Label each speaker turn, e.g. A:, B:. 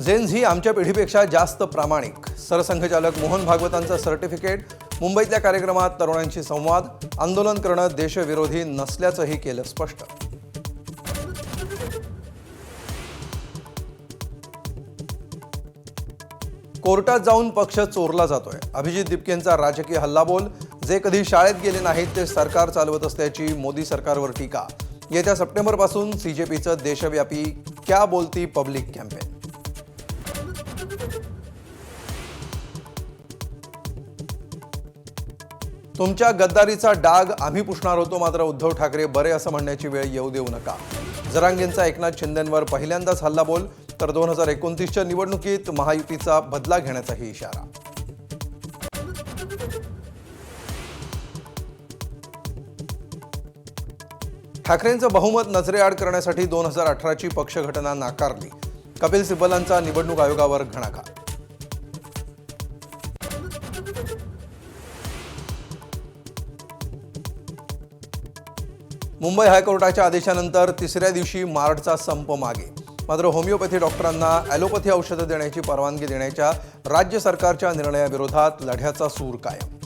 A: Zen Zee आमच्या पिढीपेक्षा जास्त प्रामाणिक, सरसंघचालक मोहन भागवतांचं सर्टिफिकेट. मुंबईतल्या कार्यक्रमात तरुणांशी संवाद. आंदोलन करणं देशविरोधी नसल्याचंही केलं स्पष्ट. कोर्टात जाऊन पक्ष चोरला जातोय. अभिजित दिपकेंचा राजकीय हल्लाबोल. जे कधी शाळेत गेले नाहीत ते सरकार चालवत असल्याची मोदी सरकारवर टीका. येत्या सप्टेंबरपासून सीजेपीचं देशव्यापी क्या बोलती पब्लिक कॅम्पेन. तुमच्या गद्दारीचा डाग आम्ही पुसणार होतो, मात्र उद्धव ठाकरे बरे असं म्हणण्याची वेळ येऊ देऊ नका. जरांगेंचा एकनाथ शिंदेंवर पहिल्यांदाच हल्लाबोल. तर 2029च्या निवडणुकीत महायुतीचा बदला घेण्याचाही इशारा. ठाकरेंचं बहुमत नजरेआड करण्यासाठी 2018ची पक्षघटना नाकारली. कपिल सिब्बलांचा निवडणूक आयोगावर घणाघात. मुंबई हायकोर्टाच्या आदेशानंतर तिसऱ्या दिवशी मार्डचा संप मागे. मात्र होमिओपॅथी डॉक्टरांना ॲलोपॅथी औषधं देण्याची परवानगी देण्याच्या राज्य सरकारच्या निर्णयाविरोधात लढ्याचा सूर कायम.